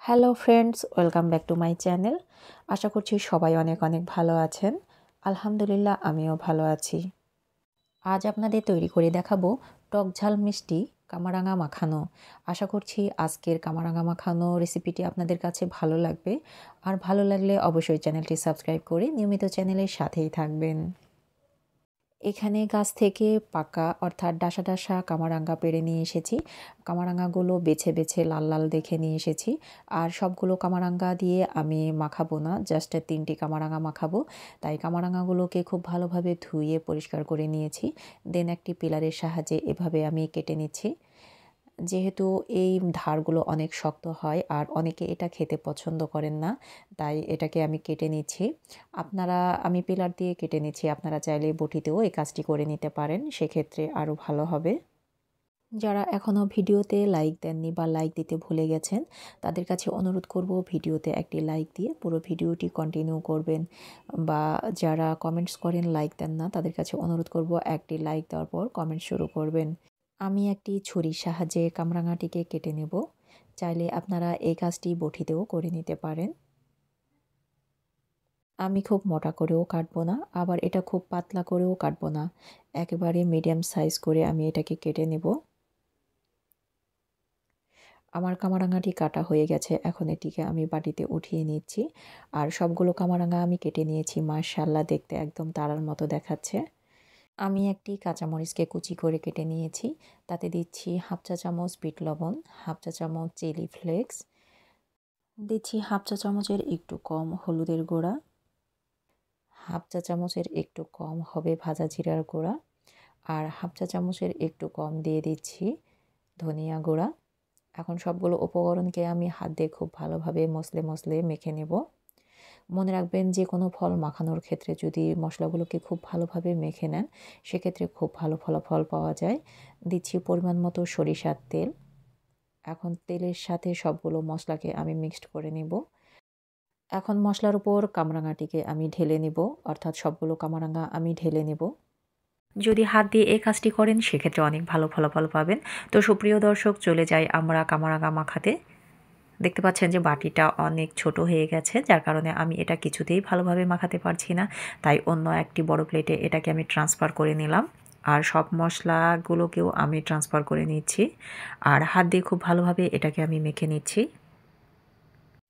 Hello friends, welcome back to my channel. আশা করছি সবাই অনেক অনেক ভালো আছেন। আলহামদুলিল্লাহ, আমিও ভালো আছি। আজ আপনাদের তৈরি করে দেখাবো টক ঝাল মিষ্টি কামরাঙা মাখানো। আশা করছি আজকের কামরাঙা মাখানো রেসিপিটি আপনাদের কাছে ভালো লাগবে। আর ভালো লাগলে অবশ্যই চ্যানেলটি সাবস্ক্রাইব করে নিয়মিত চ্যানেলের সাথেই থাকবেন। এখানে গাছ থেকে পাকা অর্থাৎ ডাসা ডাসা কামরাঙা পেড়ে নিয়ে এসেছি। কামরাঙাগুলো বেছে বেছে লাল লাল দেখে নিয়ে এসেছি। আর সবগুলো কামরাঙা দিয়ে আমি মাখাবো না, জাস্ট 3টি কামরাঙা মাখাবো। তাই কামরাঙাগুলোকে খুব ভালোভাবে ধুয়ে পরিষ্কার করে নিয়েছি। দেন একটি পিলারের সাহায্যে এভাবে আমি কেটে নিচ্ছি। যেহেতু এই ধারগুলো অনেক শক্ত হয় আর অনেকে এটা খেতে পছন্দ করেন না, তাই এটাকে আমি কেটে নিচ্ছি। আমি পিলার দিয়ে কেটে নিচ্ছি, আপনারা চাইলে বটিতেও এই কাজটি করে নিতে পারেন, সেক্ষেত্রে আরও ভালো হবে। যারা এখনও ভিডিওতে লাইক দেননি বা লাইক দিতে ভুলে গেছেন, তাদের কাছে অনুরোধ করব ভিডিওতে একটি লাইক দিয়ে পুরো ভিডিওটি কন্টিনিউ করবেন। বা যারা কমেন্টস করেন লাইক দেন না, তাদের কাছে অনুরোধ করব একটি লাইক দেওয়ার পর কমেন্ট শুরু করবেন। আমি একটি ছুরির সাহায্যে কামরাঙাটিকে কেটে নেব। চাইলে আপনারা এই কাজটি বটিতেও করে নিতে পারেন। আমি খুব মোটা করেও কাটবো না, আবার এটা খুব পাতলা করেও কাটবো না। একেবারে মিডিয়াম সাইজ করে আমি এটাকে কেটে নেব। আমার কামরাঙাটি কাটা হয়ে গেছে, এখন এটিকে আমি বাটিতে উঠিয়ে নিচ্ছি। আর সবগুলো কামরাঙা আমি কেটে নিয়েছি। মাশাআল্লাহ, দেখতে একদম তারার মতো দেখাচ্ছে। আমি একটি কাঁচামরিচকে কুচি করে কেটে নিয়েছি। তাতে দিচ্ছি হাফ চা চামচ বিট লবণ, হাফ চা চামচ চিলি ফ্লেক্স, দিচ্ছি হাফ চা চামচের একটু কম হলুদের গুঁড়া, হাফ চা চামচের একটু কম হবে ভাজা জিরার গুঁড়া, আর হাফ চা চামচের একটু কম দিয়ে দিচ্ছি ধনিয়া গুঁড়া। এখন সবগুলো উপকরণকে আমি হাত দিয়ে খুব ভালোভাবে মসলে মসলে মেখে নেব। মনে রাখবেন, যে কোনো ফল মাখানোর ক্ষেত্রে যদি মশলাগুলোকে খুব ভালোভাবে মেখে নেন, সেক্ষেত্রে খুব ভালো ফলাফল পাওয়া যায়। দিচ্ছি পরিমাণ মতো সরিষার তেল। এখন তেলের সাথে সবগুলো মশলাকে আমি মিক্সড করে নেব। এখন মশলার উপর কামরাঙাটিকে আমি ঢেলে নেব, অর্থাৎ সবগুলো কামরাঙা আমি ঢেলে নেব। যদি হাত দিয়ে এই কাজটি করেন, সেক্ষেত্রে অনেক ভালো ফলাফল পাবেন। তো সুপ্রিয় দর্শক, চলে যাই আমরা কামরাঙা মাখাতে। দেখতে পাচ্ছেন যে বাটিটা অনেক ছোট হয়ে গেছে, যার কারণে আমি এটা কিছুতেই ভালোভাবে মাখাতে পারছি না। তাই অন্য একটি বড় প্লেটে এটাকে আমি ট্রান্সফার করে নিলাম। আর সব মশলাগুলোকেও আমি ট্রান্সফার করে নিচ্ছি। আর হাত দিয়ে খুব ভালোভাবে এটাকে আমি মেখে নিচ্ছি।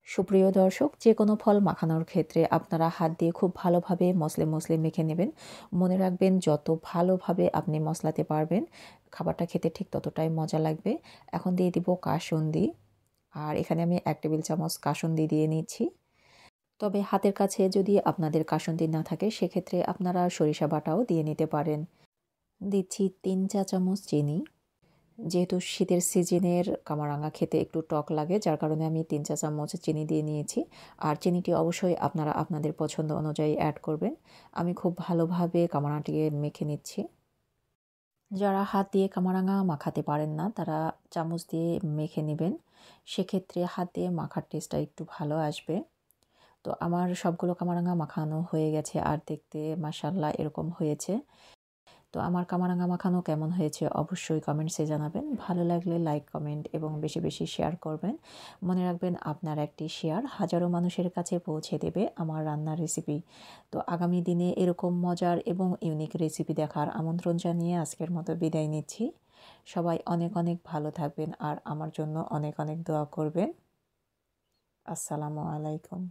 সুপ্রিয় দর্শক, যে কোনো ফল মাখানোর ক্ষেত্রে আপনারা হাত দিয়ে খুব ভালোভাবে মসলে মসলে মেখে নেবেন। মনে রাখবেন, যত ভালোভাবে আপনি মশলাতে পারবেন, খাবারটা খেতে ঠিক ততটাই মজা লাগবে। এখন দিয়ে দিব কাসুন্দি। আর এখানে আমি 1 টেবিল চামচ কাসুন্দি দিয়ে নিচ্ছি। তবে হাতের কাছে যদি আপনাদের কাসুন্দি না থাকে, সেক্ষেত্রে আপনারা সরিষা বাটাও দিয়ে নিতে পারেন। দিচ্ছি 3 চা চামচ চিনি। যেহেতু শীতের সিজনের কামরাঙা খেতে একটু টক লাগে, যার কারণে আমি 3 চা চামচ চিনি দিয়ে নিয়েছি। আর চিনিটি অবশ্যই আপনারা আপনাদের পছন্দ অনুযায়ী অ্যাড করবেন। আমি খুব ভালোভাবে কামরাঙাটিকে মেখে নিচ্ছি। যারা হাত দিয়ে কামরাঙা মাখাতে পারেন না, তারা চামচ দিয়ে মেখে নেবেন। সেক্ষেত্রে হাত দিয়ে মাখার টেস্টটা একটু ভালো আসবে। তো আমার সবগুলো কামরাঙা মাখানো হয়ে গেছে, আর দেখতে মাশাআল্লাহ এরকম হয়েছে। তো আমার কামরাঙা মাখানো কেমন হয়েছে অবশ্যই কমেন্টসে জানাবেন। ভালো লাগলে লাইক, কমেন্ট এবং বেশি বেশি শেয়ার করবেন। মনে রাখবেন, আপনার একটি শেয়ার হাজারো মানুষের কাছে পৌঁছে দেবে আমার রান্নার রেসিপি। তো আগামী দিনে এরকম মজার এবং ইউনিক রেসিপি দেখার আমন্ত্রণ জানিয়ে আজকের মতো বিদায় নিচ্ছি। সবাই অনেক অনেক ভালো থাকবেন আর আমার জন্য অনেক অনেক দোয়া করবেন। আসসালামু আলাইকুম।